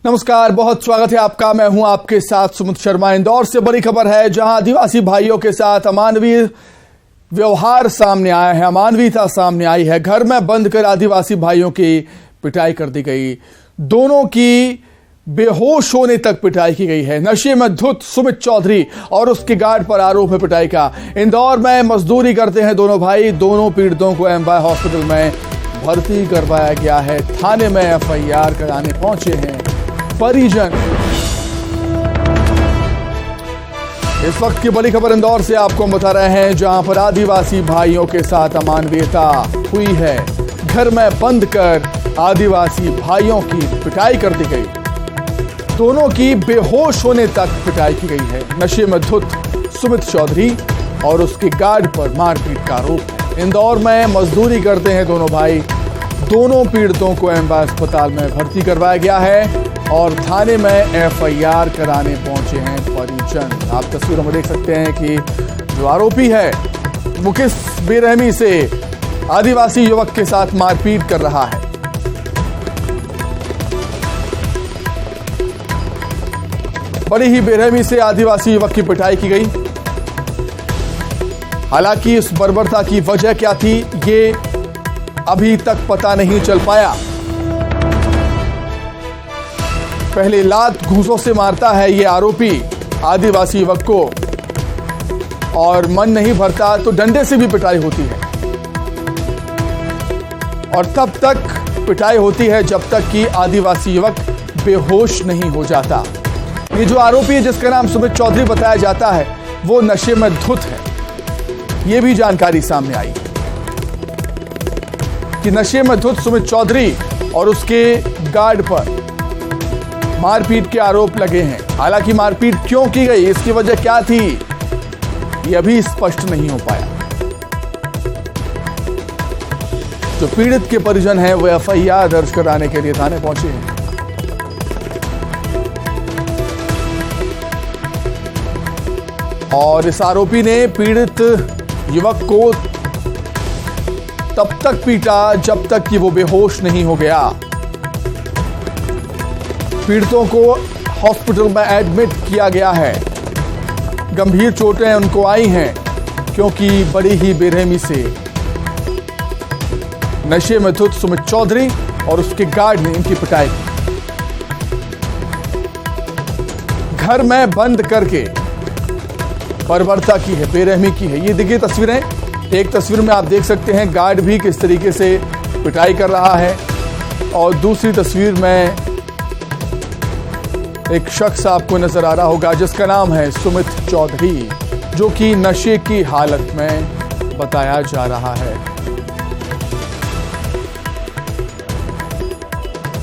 नमस्कार, बहुत स्वागत है आपका। मैं हूं आपके साथ सुमित शर्मा। इंदौर से बड़ी खबर है, जहां आदिवासी भाइयों के साथ अमानवीय व्यवहार सामने आया है, अमानवीयता सामने आई है। घर में बंद कर आदिवासी भाइयों की पिटाई कर दी गई। दोनों की बेहोश होने तक पिटाई की गई है। नशे में धुत सुमित चौधरी और उसके गार्ड पर आरोप है पिटाई का। इंदौर में मजदूरी करते हैं दोनों भाई। दोनों पीड़ितों को एमवाय हॉस्पिटल में भर्ती करवाया गया है। थाने में एफआईआर कराने पहुंचे हैं परिजन। इस वक्त की बड़ी खबर इंदौर से आपको हम बता रहे हैं, जहां पर आदिवासी भाइयों के साथ अमानवीयता हुई है। घर में बंद कर आदिवासी भाइयों की पिटाई कर दी गई। दोनों की बेहोश होने तक पिटाई की गई है। नशे में धुत सुमित चौधरी और उसके गार्ड पर मारपीट का आरोप है। इंदौर में मजदूरी करते हैं दोनों भाई। दोनों पीड़ितों को एमवाय अस्पताल में भर्ती करवाया गया है और थाने में एफआईआर कराने पहुंचे हैं परिजन। आप तस्वीरों में देख सकते हैं कि जो आरोपी है वो किस बेरहमी से आदिवासी युवक के साथ मारपीट कर रहा है। बड़ी ही बेरहमी से आदिवासी युवक की पिटाई की गई। हालांकि इस बर्बरता की वजह क्या थी, ये अभी तक पता नहीं चल पाया। पहले लात घूंसों से मारता है ये आरोपी आदिवासी युवक को, और मन नहीं भरता तो डंडे से भी पिटाई होती है। और तब तक पिटाई होती है जब तक कि आदिवासी युवक बेहोश नहीं हो जाता। ये जो आरोपी है, जिसका नाम सुमित चौधरी बताया जाता है, वो नशे में धुत है। ये भी जानकारी सामने आई कि नशे में धुत सुमित चौधरी और उसके गार्ड पर मारपीट के आरोप लगे हैं। हालांकि मारपीट क्यों की गई, इसकी वजह क्या थी, ये अभी स्पष्ट नहीं हो पाया। जो पीड़ित के परिजन हैं वो एफआईआर दर्ज कराने के लिए थाने पहुंचे हैं। और इस आरोपी ने पीड़ित युवक को तब तक पीटा जब तक कि वो बेहोश नहीं हो गया। पीड़ितों को हॉस्पिटल में एडमिट किया गया है। गंभीर चोटें उनको आई हैं, क्योंकि बड़ी ही बेरहमी से नशे में धुत सुमित चौधरी और उसके गार्ड ने इनकी पिटाई की। घर में बंद करके बर्बरता की है, बेरहमी की है। ये देखिए तस्वीरें। एक तस्वीर में आप देख सकते हैं गार्ड भी किस तरीके से पिटाई कर रहा है, और दूसरी तस्वीर में एक शख्स आपको नजर आ रहा होगा जिसका नाम है सुमित चौधरी, जो कि नशे की हालत में बताया जा रहा है।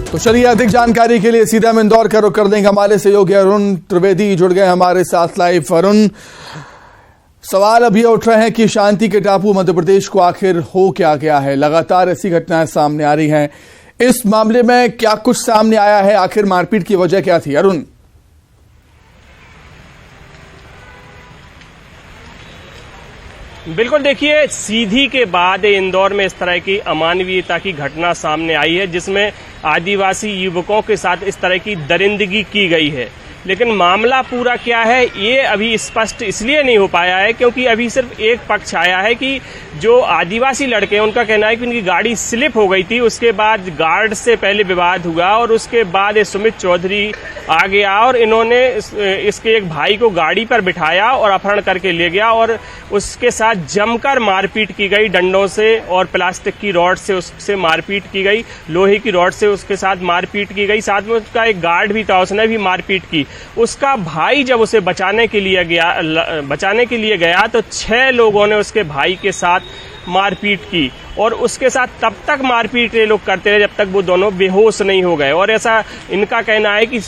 तो चलिए, अधिक जानकारी के लिए सीधा हम इंदौर का रुख कर देंगे। हमारे सहयोगी अरुण त्रिवेदी जुड़ गए हमारे साथ लाइव। अरुण, सवाल अब ये उठ रहे हैं कि शांति के टापू मध्य प्रदेश को आखिर हो क्या गया है। लगातार ऐसी घटनाएं सामने आ रही हैं। इस मामले में क्या कुछ सामने आया है, आखिर मारपीट की वजह क्या थी? अरुण, बिल्कुल, देखिए, सीधी के बाद इंदौर में इस तरह की अमानवीयता की घटना सामने आई है, जिसमें आदिवासी युवकों के साथ इस तरह की दरिंदगी की गई है। लेकिन मामला पूरा क्या है, ये अभी स्पष्ट इसलिए नहीं हो पाया है क्योंकि अभी सिर्फ एक पक्ष आया है कि जो आदिवासी लड़के हैं उनका कहना है कि उनकी गाड़ी स्लिप हो गई थी। उसके बाद गार्ड से पहले विवाद हुआ और उसके बाद सुमित चौधरी आ गया और इन्होंने इसके एक भाई को गाड़ी पर बिठाया और अपहरण करके ले गया और उसके साथ जमकर मारपीट की गई। डंडों से और प्लास्टिक की रॉड से उससे मारपीट की गई, लोहे की रॉड से उसके साथ मारपीट की गई। साथ में उसका एक गार्ड भी था, उसने भी मारपीट की। उसका भाई जब उसे बचाने के लिए गया तो 6 लोगों ने उसके भाई के साथ मारपीट की और उसके साथ तब तक मारपीट ये लोग करते रहे जब तक वो दोनों बेहोश नहीं हो गए। और ऐसा इनका कहना है कि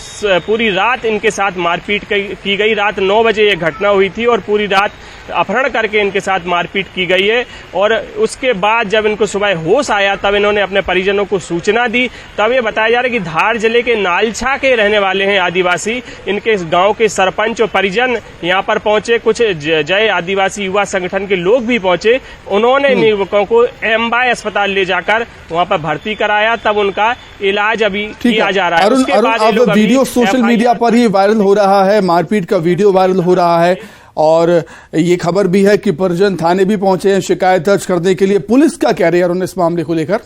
पूरी रात इनके साथ मारपीट की गई। रात 9 बजे ये घटना हुई थी और पूरी रात अपहरण करके इनके साथ मारपीट की गई है। और उसके बाद जब इनको सुबह होश आया तब इन्होंने अपने परिजनों को सूचना दी। तब ये बताया जा रहा है कि धार जिले के नालछा के रहने वाले हैं आदिवासी। इनके गांव के सरपंच और परिजन यहाँ पर पहुंचे, कुछ जय आदिवासी युवा संगठन के लोग भी पहुंचे। उन्होंने इन युवकों को एमवाय अस्पताल ले जाकर वहां पर भर्ती कराया, तब उनका इलाज अभी किया जा रहा है। अरुण, अब वीडियो सोशल मीडिया पर ही वायरल हो रहा है, मारपीट का वीडियो वायरल हो रहा है और ये खबर भी है कि परिजन थाने भी पहुंचे हैं शिकायत दर्ज करने के लिए। पुलिस का क्या रही है अरुण इस मामले को लेकर?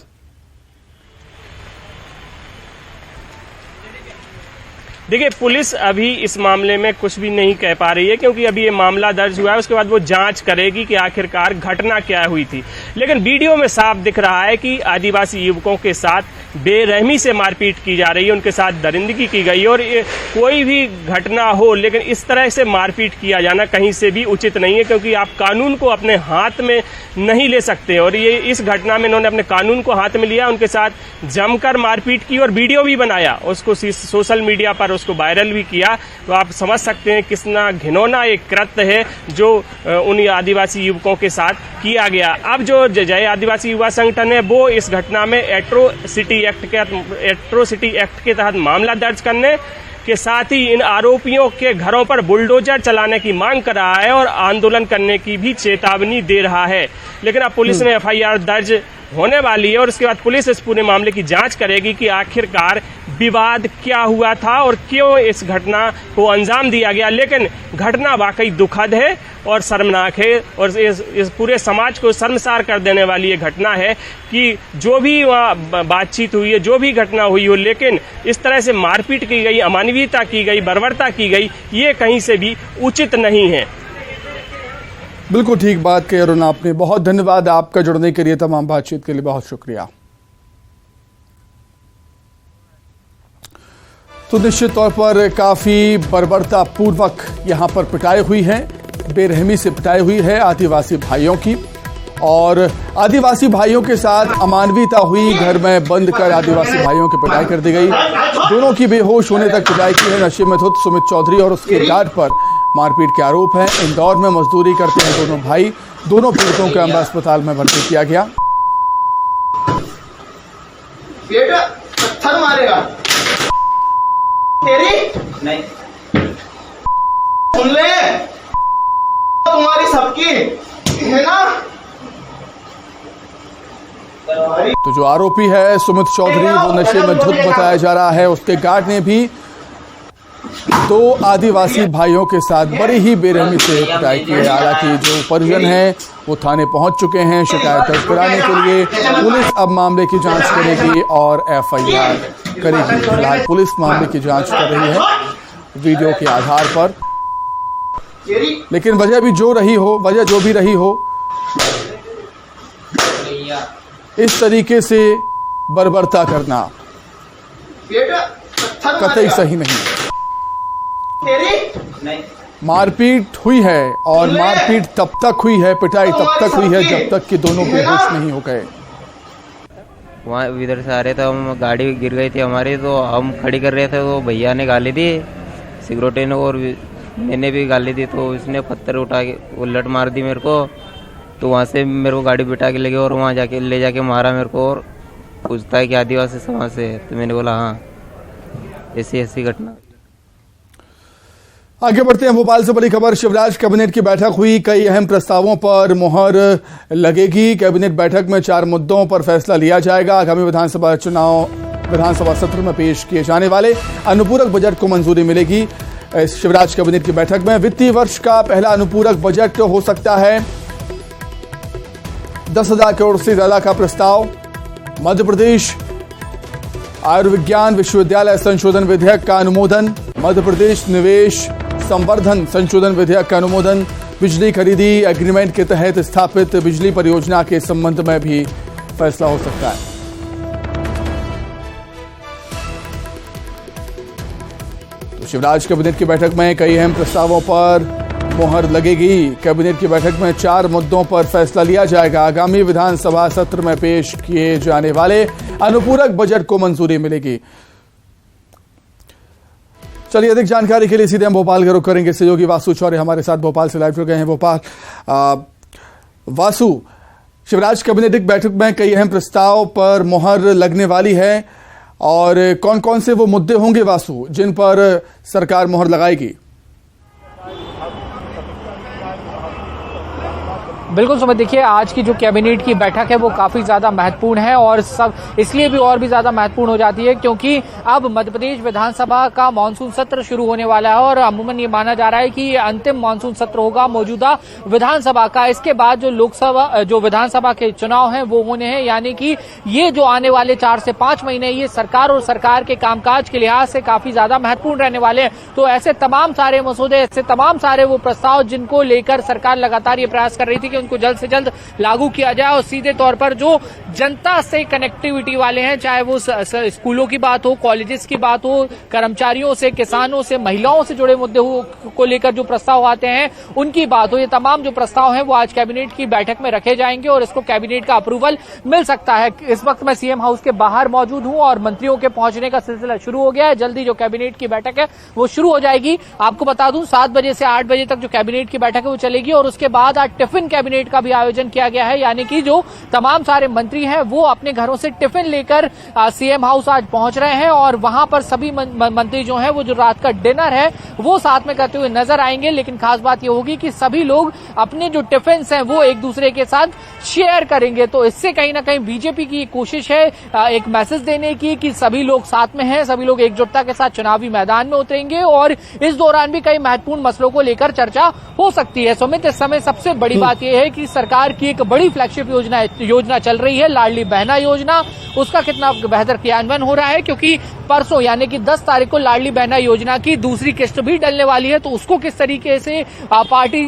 देखिए, पुलिस अभी इस मामले में कुछ भी नहीं कह पा रही है, क्योंकि अभी ये मामला दर्ज हुआ है, उसके बाद वो जांच करेगी कि आखिरकार घटना क्या हुई थी। लेकिन वीडियो में साफ दिख रहा है कि आदिवासी युवकों के साथ बेरहमी से मारपीट की जा रही है, उनके साथ दरिंदगी की गई है। और कोई भी घटना हो, लेकिन इस तरह से मारपीट किया जाना कहीं से भी उचित नहीं है, क्योंकि आप कानून को अपने हाथ में नहीं ले सकते। और ये इस घटना में इन्होंने अपने कानून को हाथ में लिया, उनके साथ जमकर मारपीट की और वीडियो भी बनाया, उसको सोशल मीडिया पर उसको वायरल भी किया। तो आप समझ सकते हैं कितना घिनौना एक कृत्य है जो उन आदिवासी युवकों के साथ किया गया। अब जो जय आदिवासी युवा संगठन है वो इस घटना में एट्रोसिटी एक्ट के तहत मामला दर्ज करने के साथ ही इन आरोपियों के घरों पर बुलडोजर चलाने की मांग कर रहा है और आंदोलन करने की भी चेतावनी दे रहा है। लेकिन अब पुलिस में एफआईआर दर्ज होने वाली है और उसके बाद पुलिस इस पूरे मामले की जांच करेगी कि आखिरकार विवाद क्या हुआ था और क्यों इस घटना को अंजाम दिया गया। लेकिन घटना वाकई दुखद है और शर्मनाक है और इस पूरे समाज को शर्मसार कर देने वाली ये घटना है कि जो भी वहाँ बातचीत हुई है, जो भी घटना हुई हो, लेकिन इस तरह से मारपीट की गई, अमानवीयता की गई, बर्बरता की गई, ये कहीं से भी उचित नहीं है। बिल्कुल ठीक बात कही अरुण आपने, बहुत धन्यवाद आपका जुड़ने के लिए, तमाम बातचीत के लिए बहुत शुक्रिया। तो निश्चित तौर पर काफी बर्बरता पूर्वक यहां पर पिटाई हुई है, बेरहमी से पिटाई हुई है आदिवासी भाइयों की और आदिवासी भाइयों के साथ अमानवीयता हुई। घर में बंद कर आदिवासी भाइयों की पिटाई कर दी गई, दोनों की बेहोश होने तक पिटाई की है। नशे में धुत सुमित चौधरी और उसके गार्ड पर मारपीट के आरोप हैं। इंदौर में मजदूरी करते हैं दोनों भाई, दोनों पीड़ितों को एम्बा अस्पताल में भर्ती किया गया। बेटा पत्थर मारेगा तेरी नहीं सुन ले, तुम्हारी सबकी है ना। तो जो आरोपी है सुमित चौधरी वो नशे में धुत बताया जा रहा है। उसके गार्ड ने भी दो आदिवासी भाइयों के साथ बड़ी ही बेरहमी से पिटाई की है। हालांकि जो परिजन हैं वो थाने पहुंच चुके हैं शिकायत दर्ज कराने के लिए। पुलिस अब मामले की जांच करेगी और एफआईआर करेगी। फिलहाल पुलिस मामले की जांच कर रही है वीडियो के आधार पर, लेकिन वजह भी जो भी रही हो, इस तरीके से बर्बरता करना कतई सही नहीं। मारपीट हुई है और मारपीट तब तक हुई है, पिटाई तब तक हुई है जब तक कि दोनों बेहोश नहीं हो गए। वहाँ इधर से आ रहे थे हम, गाड़ी गिर गई थी हमारी, तो हम खड़ी कर रहे थे तो भैया ने गाली दी, सिक्योरिटी ने, और मैंने भी गाली दी। तो इसने पत्थर उठा के उलट मार दी मेरे को। तो वहाँ से मेरे को गाड़ी बिठा के ले गए और वहाँ जाके ले जाके मारा मेरे को और पूछता है कि आदिवासी समाज से है। तो मैंने बोला हाँ, ऐसी घटना। आगे बढ़ते हैं, भोपाल से बड़ी खबर। शिवराज कैबिनेट की बैठक हुई, कई अहम प्रस्तावों पर मुहर लगेगी। कैबिनेट बैठक में 4 मुद्दों पर फैसला लिया जाएगा। आगामी विधानसभा सत्र में पेश किए जाने वाले अनुपूरक बजट को मंजूरी मिलेगी। शिवराज कैबिनेट की बैठक में वित्तीय वर्ष का पहला अनुपूरक बजट हो सकता है। 10,000 करोड़ से ज्यादा का प्रस्ताव। मध्य प्रदेश आयुर्विज्ञान विश्वविद्यालय संशोधन विधेयक का अनुमोदन। मध्य प्रदेश निवेश संवर्धन संशोधन विधेयक का अनुमोदन। बिजली खरीदी एग्रीमेंट के तहत स्थापित बिजली परियोजना के संबंध में भी फैसला हो सकता है। तो शिवराज कैबिनेट की बैठक में कई अहम प्रस्तावों पर मुहर लगेगी। कैबिनेट की बैठक में 4 मुद्दों पर फैसला लिया जाएगा। आगामी विधानसभा सत्र में पेश किए जाने वाले अनुपूरक बजट को मंजूरी मिलेगी। चलिए, अधिक जानकारी के लिए सीधे हम भोपाल का रुख करेंगे। सहयोगी वासु चौरे हमारे साथ भोपाल से लाइव जुड़ गए हैं। भोपाल, वासु, शिवराज कैबिनेट की बैठक में कई अहम प्रस्ताव पर मुहर लगने वाली है और कौन कौन से वो मुद्दे होंगे वासु जिन पर सरकार मुहर लगाएगी? बिल्कुल सुमित, देखिए आज की जो कैबिनेट की बैठक है वो काफी ज्यादा महत्वपूर्ण है और सब इसलिए भी और भी ज्यादा महत्वपूर्ण हो जाती है क्योंकि अब मध्य प्रदेश विधानसभा का मानसून सत्र शुरू होने वाला है और अमूमन ये माना जा रहा है कि ये अंतिम मानसून सत्र होगा मौजूदा विधानसभा का। इसके बाद जो विधानसभा के चुनाव हैं वो होने हैं, यानी कि ये जो आने वाले 4 से 5 महीने ये सरकार और सरकार के कामकाज के लिहाज से काफी ज्यादा महत्वपूर्ण रहने वाले हैं। तो ऐसे तमाम सारे मसौदे, ऐसे तमाम सारे वो प्रस्ताव जिनको लेकर सरकार लगातार ये प्रयास कर रही थी कि उनको जल्द से जल्द लागू किया जाए और सीधे तौर पर जो जनता से कनेक्टिविटी वाले हैं, चाहे वो स्कूलों की बात हो, कॉलेजेस की बात हो, कर्मचारियों से, किसानों से, महिलाओं से जुड़े मुद्दे को लेकर जो प्रस्ताव आते हैं उनकी बात हो, ये तमाम जो प्रस्ताव हैं वो आज कैबिनेट की बैठक में रखे जाएंगे और इसको कैबिनेट का अप्रूवल मिल सकता है। इस वक्त मैं सीएम हाउस के बाहर मौजूद हूं और मंत्रियों के पहुंचने का सिलसिला शुरू हो गया है। जल्दी जो कैबिनेट की बैठक है वो शुरू हो जाएगी। आपको बता दूं 7 बजे से 8 बजे तक जो कैबिनेट की बैठक है वो चलेगी और उसके बाद आज टिफिन कैबिनेट का भी आयोजन किया गया है, यानी कि जो तमाम सारे मंत्री हैं वो अपने घरों से टिफिन लेकर सीएम हाउस आज पहुंच रहे हैं और वहां पर सभी मंत्री जो हैं वो जो रात का डिनर है वो साथ में करते हुए नजर आएंगे। लेकिन खास बात ये होगी कि सभी लोग अपने जो टिफिन हैं वो एक दूसरे के साथ शेयर करेंगे। तो इससे कहीं ना कहीं बीजेपी की कोशिश है एक मैसेज देने की कि सभी लोग साथ में हैं, सभी लोग एकजुटता के साथ चुनावी मैदान में उतरेंगे और इस दौरान भी कई महत्वपूर्ण मसलों को लेकर चर्चा हो सकती है। सुमित, इस समय सबसे बड़ी बात यह है कि सरकार की एक बड़ी फ्लैगशिप योजना चल रही है, लाडली बहना योजना। उसका कितना बेहतर क्रियान्वयन हो रहा है क्योंकि परसों यानी कि 10 तारीख को लाडली बहना योजना की दूसरी किस्त भी डलने वाली है। तो उसको किस तरीके से पार्टी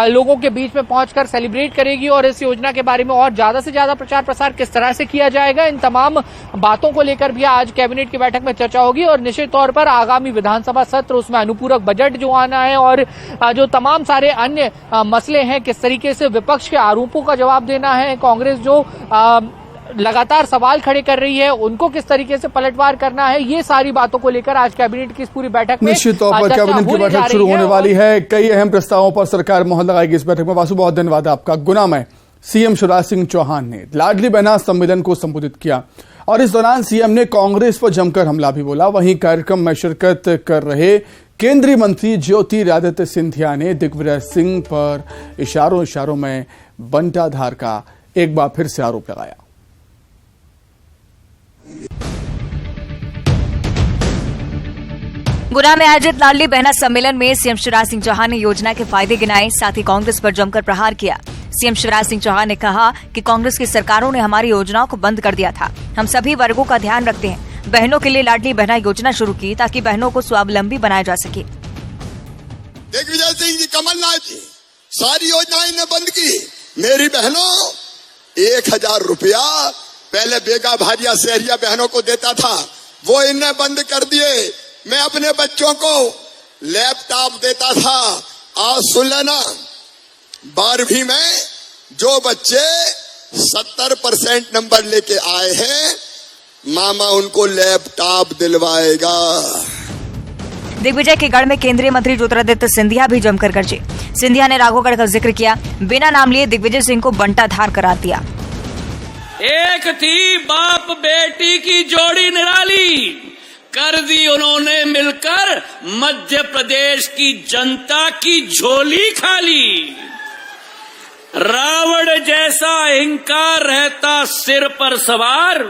लोगों के बीच में पहुंचकर सेलिब्रेट करेगी और इस योजना के बारे में और ज्यादा से ज्यादा प्रचार प्रसार किस तरह से किया जाएगा, इन तमाम बातों को लेकर भी आज कैबिनेट की बैठक में चर्चा होगी। और निश्चित तौर पर आगामी विधानसभा सत्र, उसमें अनुपूरक बजट जो आना है और जो तमाम सारे अन्य मसले हैं, किस तरीके से विपक्ष के आरोपों का जवाब देना है, कांग्रेस जो लगातार सवाल खड़े कर रही है उनको किस तरीके से पलटवार करना है, ये सारी बातों को लेकर आज कैबिनेट की इस पूरी बैठक में निश्चित तौर पर कैबिनेट की बैठक शुरू होने वाली है। कई अहम प्रस्तावों पर सरकार मोहर लगाएगी इस बैठक में। वासु, बहुत धन्यवाद आपका। गुना में सीएम शिवराज सिंह चौहान ने लाडली बहना सम्मेलन को संबोधित किया और इस दौरान सीएम ने कांग्रेस पर जमकर हमला भी बोला। वहीं कार्यक्रम में शिरकत कर रहे केंद्रीय मंत्री ज्योतिरादित्य सिंधिया ने दिग्विजय सिंह पर इशारों में बंटाधार का एक बार फिर से आरोप लगाया। गुना में आयोजित लाडली बहना सम्मेलन में सीएम शिवराज सिंह चौहान ने योजना के फायदे गिनाए, साथ ही कांग्रेस पर जमकर प्रहार किया। सीएम शिवराज सिंह चौहान ने कहा कि कांग्रेस की सरकारों ने हमारी योजनाओं को बंद कर दिया था। हम सभी वर्गों का ध्यान रखते हैं। बहनों के लिए लाडली बहना योजना शुरू की ताकि बहनों को स्वावलंबी बनाया जा सके। दिग्विजय सिंह जी, कमलनाथ जी, सारी योजनाएं इन्हें बंद की। मेरी बहनों 1000 रुपया पहले बेगा भारिया शहरिया बहनों को देता था, वो इन्हें बंद कर दिए। मैं अपने बच्चों को लैपटॉप देता था। आज सुन लेना, 12वीं में जो बच्चे 70% नंबर लेके आए हैं, मामा उनको लैपटॉप दिलवाएगा। दिग्विजय के गढ़ में केंद्रीय मंत्री ज्योतिरादित्य सिंधिया भी जमकर गरजे। सिंधिया ने राघोगढ़ का जिक्र किया, बिना नाम लिए दिग्विजय सिंह को बंटाधार करार दिया। एक थी बाप बेटी की जोड़ी निराली, कर दी उन्होंने मिलकर मध्य प्रदेश की जनता की झोली खाली। रावण जैसा अहंकार रहता सिर पर सवार,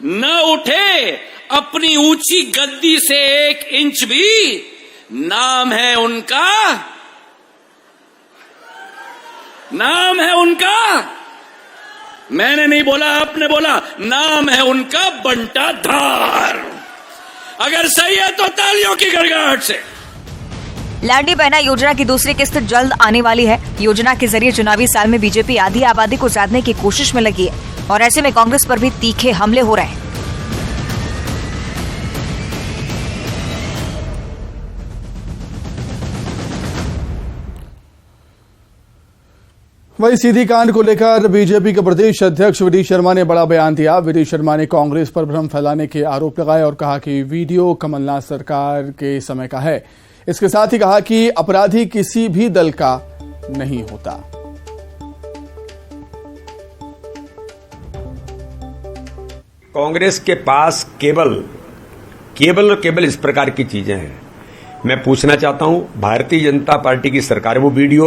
न उठे अपनी ऊंची गद्दी से 1 इंच भी। नाम है उनका, नाम है उनका, मैंने नहीं बोला, आपने बोला, नाम है उनका बंटाधार। अगर सही है तो तालियों की गड़गड़ाहट से। लाडली बहना योजना की दूसरी किस्त जल्द आने वाली है। योजना के जरिए चुनावी साल में बीजेपी आधी आबादी को साधने की कोशिश में लगी है और ऐसे में कांग्रेस पर भी तीखे हमले हो रहे हैं। वहीं सीधी कांड को लेकर बीजेपी के प्रदेश अध्यक्ष वी डी शर्मा ने बड़ा बयान दिया। वी डी शर्मा ने कांग्रेस पर भ्रम फैलाने के आरोप लगाए और कहा कि वीडियो कमलनाथ सरकार के समय का है। इसके साथ ही कहा कि अपराधी किसी भी दल का नहीं होता। कांग्रेस के पास केवल इस प्रकार की चीजें हैं। मैं पूछना चाहता हूं, भारतीय जनता पार्टी की सरकार, वो वीडियो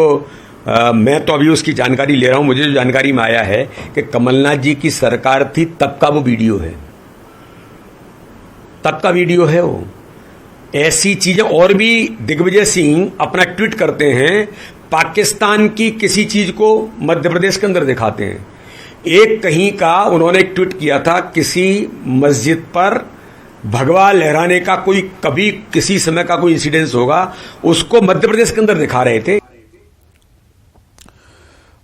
मैं तो अभी उसकी जानकारी ले रहा हूं। मुझे जो जानकारी में आया है कि कमलनाथ जी की सरकार थी तब का वो वीडियो है, तब का वीडियो है वो। ऐसी चीजें और भी दिग्विजय सिंह अपना ट्वीट करते हैं, पाकिस्तान की किसी चीज को मध्य प्रदेश के अंदर दिखाते हैं। एक कहीं का उन्होंने एक ट्वीट किया था, किसी मस्जिद पर भगवा लहराने का कोई कभी किसी समय का कोई इंसिडेंस होगा, उसको मध्य प्रदेश के अंदर दिखा रहे थे।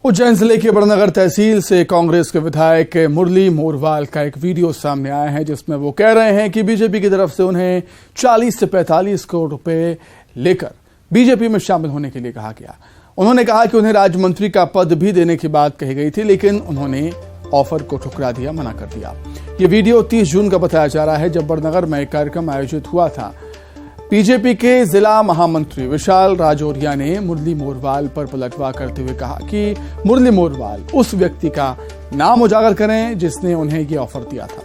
उज्जैन जिले के बड़नगर तहसील से कांग्रेस के विधायक मुरली मोरवाल का एक वीडियो सामने आया है, जिसमें वो कह रहे हैं कि बीजेपी की तरफ से उन्हें 40 से 45 करोड़ रुपए लेकर बीजेपी में शामिल होने के लिए कहा गया। उन्होंने कहा कि उन्हें राज्य मंत्री का पद भी देने की बात कही गई थी, लेकिन उन्होंने ऑफर को ठुकरा दिया, मना कर दिया। ये वीडियो 30 जून का बताया जा रहा है, जब बड़नगर में एक कार्यक्रम आयोजित हुआ था। बीजेपी के जिला महामंत्री विशाल राजौरिया ने मुरली मोरवाल पर पलटवार करते हुए कहा कि मुरली मोरवाल उस व्यक्ति का नाम उजागर करें जिसने उन्हें ये ऑफर दिया था।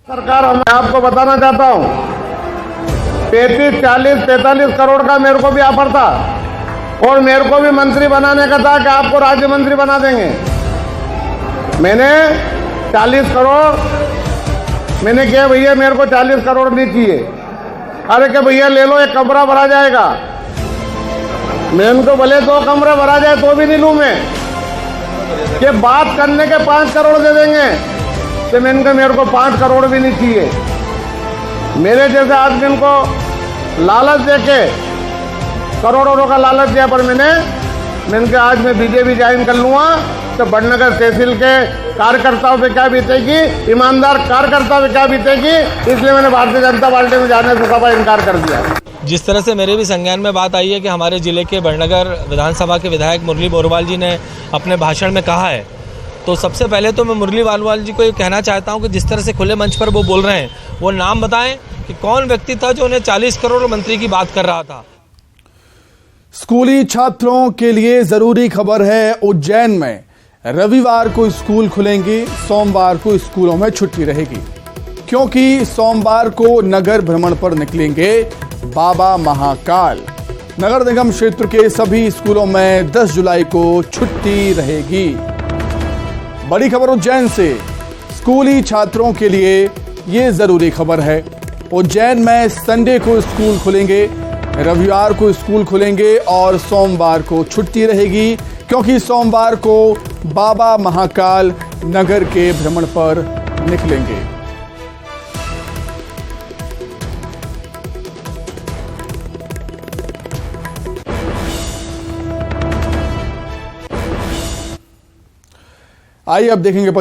सरकार, मैं आपको बताना चाहता हूं, 35, 40, 43 करोड़ का मेरे को भी ऑफर था और मेरे को भी मंत्री बनाने का था कि आपको राज्य मंत्री बना देंगे। मैंने 40 करोड़ मैंने कहा भैया मेरे को 40 करोड़ नहीं चाहिए। अरे कि भैया ले लो, एक कमरा भरा जाएगा। मैं उनको भले 2 कमरे भरा जाए तो भी नहीं लूं मैं, कि बात करने के 5 करोड़ दे देंगे। तो मैंने मेरे को 5 करोड़ भी नहीं चाहिए। मेरे जैसे आदमी को लालच देके करोड़ों का लालच दिया, पर मैंने कहा आज मैं बीजेपी ज्वाइन कर लूंगा तो बड़नगर तहसील के कार्यकर्ताओं पे क्या बीतेगी, ईमानदार कार्यकर्ताओं पे क्या बीतेगी, इसलिए मैंने भारतीय जनता पार्टी में जाने से सफा इनकार कर दिया। जिस तरह से मेरे भी संज्ञान में बात आई है कि हमारे जिले के बड़नगर विधानसभा के विधायक मुरली मोरवाल जी ने अपने भाषण में कहा है, तो सबसे पहले तो मैं मुरली मोरवाल जी को ये कहना चाहता हूँ कि जिस तरह से खुले मंच पर वो बोल रहे हैं, वो नाम बताएं कि कौन व्यक्ति था जो उन्हें 40 करोड़ मंत्री की बात कर रहा था। स्कूली छात्रों के लिए जरूरी खबर है। उज्जैन में रविवार को स्कूल खुलेंगे, सोमवार को स्कूलों में छुट्टी रहेगी, क्योंकि सोमवार को नगर भ्रमण पर निकलेंगे बाबा महाकाल। नगर निगम क्षेत्र के सभी स्कूलों में 10 जुलाई को छुट्टी रहेगी। बड़ी खबर उज्जैन से, स्कूली छात्रों के लिए ये जरूरी खबर है। उज्जैन में संडे को स्कूल खुलेंगे, रविवार को स्कूल खुलेंगे और सोमवार को छुट्टी रहेगी, क्योंकि सोमवार को बाबा महाकाल नगर के भ्रमण पर निकलेंगे। आइए अब देखेंगे